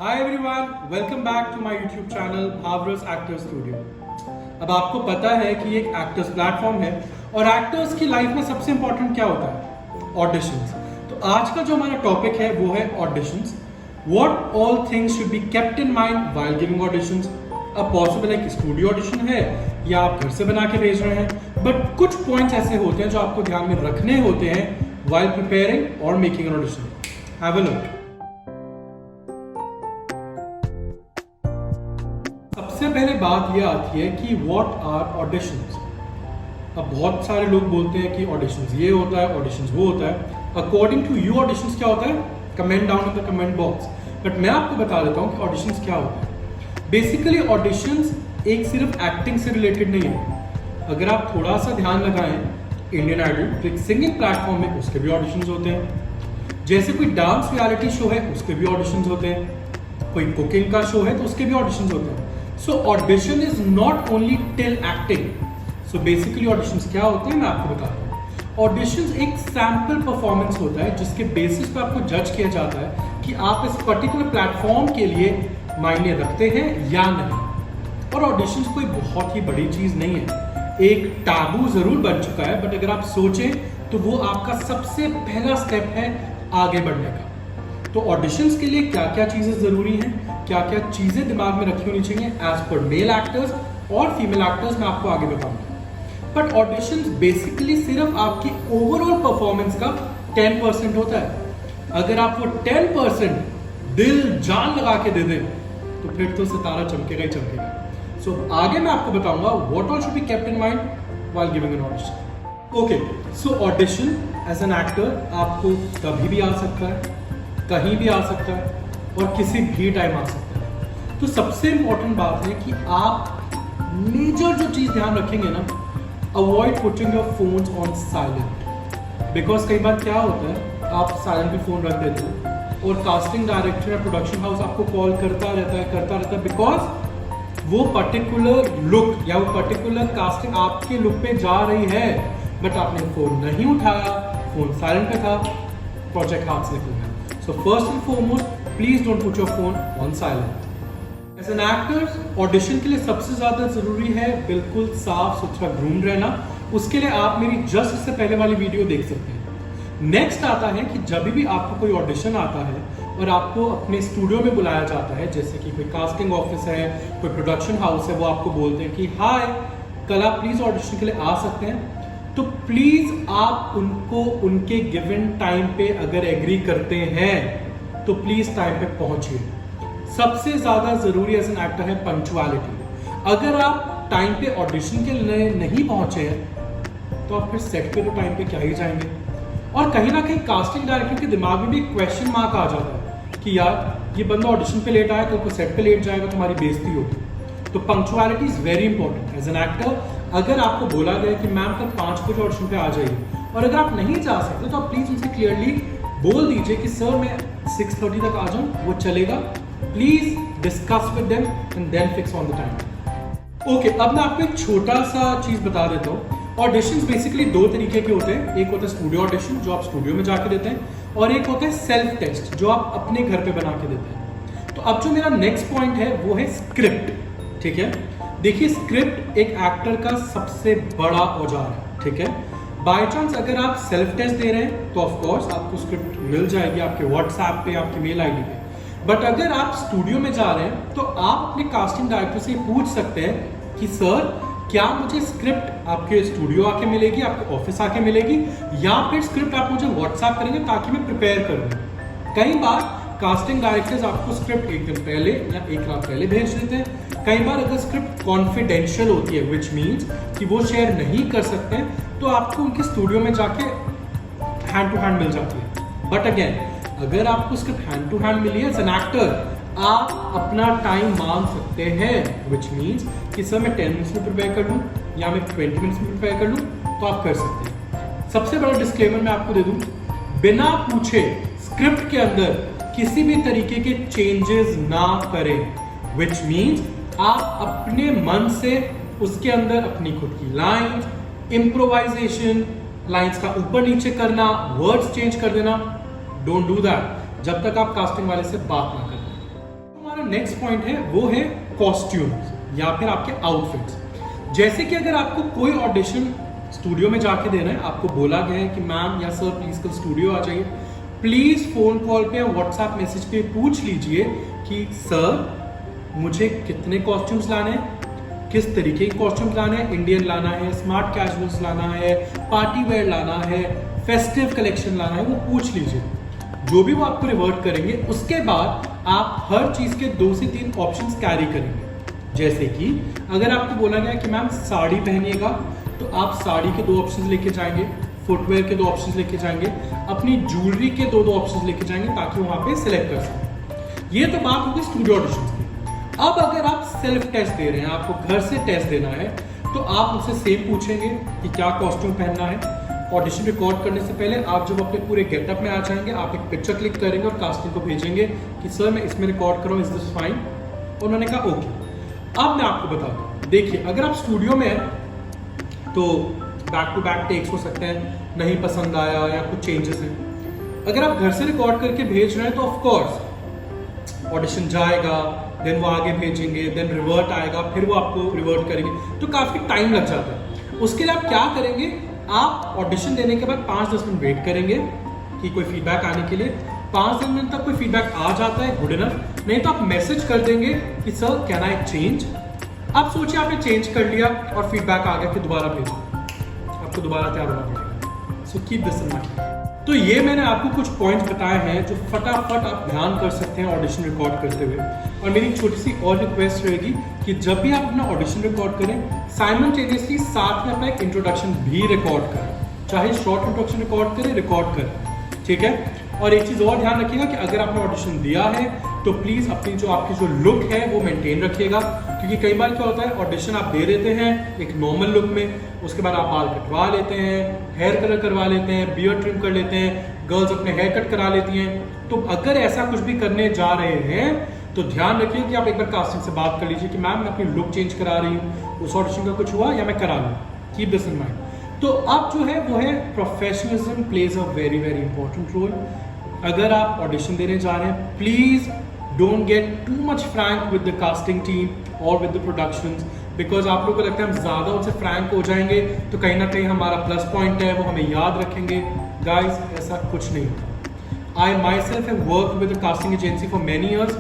Hi everyone, welcome back to my YouTube channel Bhavra's actor studio. अब आपको पता है कि एक एक्टर्स प्लेटफॉर्म है और एक्टर्स की लाइफ में सबसे इंपॉर्टेंट क्या होता है? ऑडिशंस। तो आज का जो हमारा टॉपिक है वो है auditions. What all things should be kept in mind while giving auditions. अब पॉसिबल है कि स्टूडियो ऑडिशन है या आप घर से बना के भेज रहे हैं, बट कुछ पॉइंट्स ऐसे होते हैं जो आपको ध्यान में रखने होते हैं व्हाइल प्रिपेयरिंग और making an audition. Have a look. सबसे पहले बात यह आती है कि व्हाट आर ऑडिशंस। अब बहुत सारे लोग बोलते हैं कि ऑडिशंस ये होता है, ऑडिशंस वो होता है। अकॉर्डिंग टू यू ऑडिशंस क्या होता है? Comment down in the comment box. But मैं आपको बता देता हूँ कि ऑडिशंस क्या होता है। बेसिकली ऑडिशंस एक सिर्फ एक्टिंग से रिलेटेड नहीं है। अगर आप थोड़ा सा ध्यान लगाएं, इंडियन आइडल तो एक सिंगिंग प्लेटफॉर्म है, उसके भी ऑडिशंस होते हैं। जैसे कोई डांस रियलिटी शो है, उसके भी ऑडिशंस होते हैं। कोई कुकिंग का शो है तो उसके भी ऑडिशंस होते हैं। So audition is not only till acting. So basically auditions क्या होते हैं मैं आपको बताता हूँ। ऑडिशंस एक सैंपल परफॉर्मेंस होता है जिसके बेसिस पे आपको जज किया जाता है कि आप इस पर्टिकुलर प्लेटफॉर्म के लिए मायने रखते हैं या नहीं। और ऑडिशंस कोई बहुत ही बड़ी चीज नहीं है, एक टाबू जरूर बन चुका है, बट अगर आप सोचें तो वो आपका सबसे पहला स्टेप है आगे बढ़ने का। तो ऑडिशंस के लिए क्या क्या चीजें जरूरी हैं, क्या क्या चीजें दिमाग में रखी होनी चाहिए एज पर मेल एक्टर्स और फीमेल एक्टर्स, मैं आपको आगे बताऊंगा। बट ऑडिशंस बेसिकली सिर्फ आपकी ओवरऑल परफॉर्मेंस का 10% होता है। अगर आप वो 10% दिल जान लगा के दे दें तो फिर तो सितारा चमकेगा ही चमकेगा। सो आगे मैं आपको बताऊंगा what all should be kept in mind while giving an audition. Okay, so audition as an actor आपको कभी भी आ सकता है, कहीं भी आ सकता है और किसी भी टाइम आ सकता है। तो सबसे इंपॉर्टेंट बात है कि आप मेजर जो चीज ध्यान रखेंगे ना, avoid putting your phones on silent. Because कई बार क्या होता है, आप साइलेंट पे फोन रख देते हो और कास्टिंग डायरेक्टर या प्रोडक्शन हाउस आपको कॉल करता रहता है बिकॉज वो पर्टिकुलर लुक या वो पर्टिकुलर कास्टिंग आपके लुक पे जा रही है, बट आपने फोन नहीं उठाया, फोन साइलेंट पे था, प्रोजेक्ट हाथ से निकल गया। So first and foremost, please don't put your phone on silent. As an actor audition के लिए सबसे ज्यादा जरूरी है बिल्कुल साफ सुथरा ग्रूम रहना। उसके लिए आप मेरी जस्ट इससे पहले वाली वीडियो देख सकते हैं। नेक्स्ट आता है कि जब भी आपको कोई ऑडिशन आता है और आपको अपने स्टूडियो में बुलाया जाता है, जैसे कि कोई कास्टिंग ऑफिस है, कोई प्रोडक्शन हाउस है, वो आपको बोलते हैं कि हाय कल आप प्लीज ऑडिशन के लिए आ सकते हैं, तो प्लीज आप उनको उनके गिवन टाइम पे अगर एग्री करते हैं तो प्लीज टाइम पे पहुंचिए। सबसे ज्यादा जरूरी एज एन एक्टर है पंक्चुअलिटी। अगर आप टाइम पे ऑडिशन के लिए नहीं पहुंचे हैं तो आप फिर सेट पे तो टाइम पे क्या ही जाएंगे। और कहीं ना कहीं कास्टिंग डायरेक्टर के दिमाग में भी एक क्वेश्चन मार्क आ जाता है कि यार ये बंदा ऑडिशन पे लेट आया, कल को सेट पे लेट जाएगा तो हमारी बेइज्जती होगी। तो punctuality is very important as an actor. अगर आपको बोला गया कि मैम कल 5 बजे ऑडिशन पे आ जाइए और अगर आप नहीं जा सकते तो आप प्लीज उनसे क्लियरली बोल दीजिए कि सर मैं 6:30 तक आ जाऊं, वो चलेगा। Please discuss with them and then fix on the time. Okay, अब मैं आपको एक छोटा सा चीज बता देता हूँ। ऑडिशंस बेसिकली 2 तरीके के होते हैं। एक होता है स्टूडियो ऑडिशन जो आप स्टूडियो में जाके देते हैं, और एक होता है सेल्फ टेस्ट जो आप अपने घर पे बना के देते हैं। तो अब जो मेरा नेक्स्ट पॉइंट है वो है स्क्रिप्ट। ठीक है, देखिए स्क्रिप्ट एक एक्टर का सबसे बड़ा औजार है। ठीक है, बाय चांस अगर आप सेल्फ टेस्ट दे रहे हैं तो ऑफ कोर्स आपको स्क्रिप्ट मिल जाएगी आपके व्हाट्सएप पे, आपकी मेल आईडी पे। बट अगर आप स्टूडियो में जा रहे हैं तो आप अपने कास्टिंग डायरेक्टर से पूछ सकते हैं कि सर क्या मुझे स्क्रिप्ट आपके स्टूडियो आके मिलेगी, आपके ऑफिस आके मिलेगी, या फिर स्क्रिप्ट आप मुझे व्हाट्सएप करेंगे ताकि मैं प्रिपेयर करूँ। कई बार कास्टिंग डायरेक्टर्स आपको स्क्रिप्ट एक दिन पहले या एक रात पहले भेज देते हैं। कई बार अगर स्क्रिप्ट कॉन्फिडेंशियल होती है विच मीन्स कि वो शेयर नहीं कर सकते हैं, तो आपको उनके स्टूडियो में जाके हैंड टू हैंड मिल जाती है। बट अगेन अगर आपको स्क्रिप्ट हैंड टू हैंड मिली है एज एन एक्टर, आप अपना टाइम मांग सकते हैं, विच मीन्स कि सर मैं 10 मिनट्स में प्रिपेयर कर लूँ या मैं 20 मिनट्स में प्रिपेयर कर लूँ, तो आप कर सकते हैं। सबसे बड़ा डिस्क्लेमर मैं आपको दे दूँ, बिना पूछे स्क्रिप्ट के अंदर किसी भी तरीके के चेंजेस ना करें, विच मीन्स आप अपने मन से उसके अंदर अपनी खुद की लाइंस, इम्प्रोवाइजेशन, लाइंस का ऊपर नीचे करना, वर्ड्स चेंज कर देना, डोंट डू दैट जब तक आप कास्टिंग वाले से बात ना करें। हमारा नेक्स्ट पॉइंट है वो है कॉस्ट्यूम्स या फिर आपके आउटफिट्स। जैसे कि अगर आपको कोई ऑडिशन स्टूडियो में जाके देना है, आपको बोला गया है कि मैम या सर प्लीज कल स्टूडियो आ जाइए, प्लीज फोन कॉल पे या व्हाट्सएप मैसेज पे पूछ लीजिए कि सर मुझे कितने कॉस्ट्यूम्स लाने हैं, किस तरीके के कॉस्ट्यूम्स लाने हैं, इंडियन लाना है, स्मार्ट कैजुअल्स लाना है, पार्टी वेयर लाना है, फेस्टिव कलेक्शन लाना है, वो पूछ लीजिए। जो भी वो आपको रिवर्ट करेंगे उसके बाद आप हर चीज के 2 से 3 ऑप्शंस कैरी करेंगे। जैसे कि अगर आपको बोला गया कि मैम साड़ी पहनिएगा तो आप साड़ी के 2 ऑप्शंस लेके जाएंगे, फुटवेयर के 2 ऑप्शंस लेके जाएंगे, अपनी ज्वेलरी के 2 ऑप्शंस लेके जाएंगे ताकि वहां पे सिलेक्ट कर सकें। ये तो बात होगी स्टूडियो ऑडिशंस की। अब अगर आप सेल्फ टेस्ट दे रहे हैं, आपको घर से टेस्ट देना है, तो आप मुझसे सेम पूछेंगे कि क्या कॉस्ट्यूम पहनना है। ऑडिशन रिकॉर्ड करने से पहले आप जब अपने पूरे गेटअप में आ जाएंगे, आप एक पिक्चर क्लिक करेंगे और कास्टिंग को भेजेंगे कि सर मैं इसमें रिकॉर्ड करूँ, इज दिस फाइन? उन्होंने कहा ओके। अब मैं आपको बता दूं, देखिए अगर आप स्टूडियो में हैं तो बैक टू बैक टेक्स हो सकते हैं, नहीं पसंद आया या कुछ चेंजेस हैं। अगर आप घर से रिकॉर्ड करके भेज रहे हैं तो ऑफ कोर्स ऑडिशन जाएगा, देन वो आगे भेजेंगे, देन रिवर्ट आएगा, फिर वो आपको रिवर्ट करेंगे, तो काफी टाइम लग जाता है। उसके लिए आप क्या करेंगे, आप ऑडिशन देने के बाद 5-10 मिनट वेट करेंगे कि कोई फीडबैक आने के लिए। 5-10 मिनट तक कोई फीडबैक आ जाता है, गुड इनफ, नहीं तो आप मैसेज कर देंगे कि सर कैन आई चेंज। आप सोचिए आपने चेंज कर लिया और फीडबैक आ गया कि दोबारा भेजो, आपको दोबारा तैयार होना पड़ेगा। So keep this in mind. तो ये मैंने आपको कुछ पॉइंट्स बताए हैं जो फटाफट आप ध्यान कर सकते हैं ऑडिशन रिकॉर्ड करते हुए। और मेरी छोटी सी और रिक्वेस्ट रहेगी कि जब भी आप अपना ऑडिशन रिकॉर्ड करें, साइमल्टेनियसली साथ में अपना एक इंट्रोडक्शन भी रिकॉर्ड करें, चाहे शॉर्ट इंट्रोडक्शन रिकॉर्ड करें, रिकॉर्ड करें, ठीक है। और एक चीज और ध्यान रखिएगा कि अगर आपने ऑडिशन दिया है तो प्लीज अपनी जो आपकी जो लुक है वो मेंटेन रखिएगा, क्योंकि कई बार क्या होता है ऑडिशन आप दे देते हैं एक नॉर्मल लुक में, उसके बाद आप बाल कटवा लेते हैं, हेयर कलर करवा लेते हैं, बियर्ड ट्रिम कर लेते हैं, गर्ल्स अपने हेयर कट करा लेती हैं। तो अगर ऐसा कुछ भी करने जा रहे हैं तो ध्यान रखिए कि आप एक बार कास्टिंग से बात कर लीजिए कि मैम मैं अपनी लुक चेंज करा रही हूँ, उस ऑडिशन का कुछ हुआ या मैं करा लूँ। Keep this in mind. तो अब जो है वो है professionalism plays a very very important role. अगर आप ऑडिशन देने जा रहे हैं, please don't get too much frank with the casting team और विद द प्रोडक्शंस, बिकॉज आप लोगों को लगता है हम ज्यादा उनसे फ्रैंक हो जाएंगे तो कहीं ना कहीं हमारा प्लस पॉइंट है वो हमें याद रखेंगे। गाइस ऐसा कुछ नहीं होता। I my self have worked with the casting agency for many years,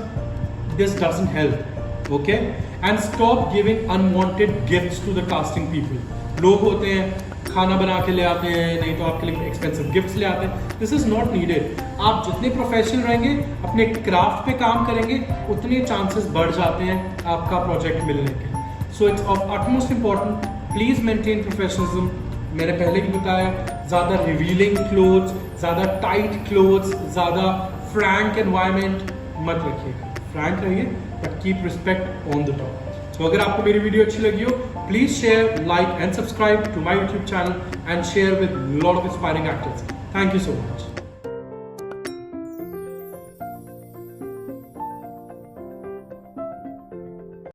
this doesn't help, okay. And stop giving unwanted gifts to the casting people. लोग होते हैं खाना बना के ले आते हैं, नहीं तो आपके लिए एक्सपेंसिव गिफ्ट्स ले आते हैं, दिस इज नॉट नीडेड। आप जितने प्रोफेशनल रहेंगे, अपने क्राफ्ट पे काम करेंगे, उतने चांसेस बढ़ जाते हैं आपका प्रोजेक्ट मिलने के। So it's of utmost important, please maintain professionalism. मैंने पहले भी बताया, ज़्यादा रिवीलिंग क्लोथ्स, ज़्यादा टाइट क्लोथ्स, ज़्यादा फ्रैंक एनवायरनमेंट मत रखिएगा। फ्रैंक रहिए but keep respect on the top. तो अगर आपको मेरी वीडियो अच्छी लगी हो, please share, like and subscribe to my YouTube channel and share with lot of inspiring actors. Thank you so much.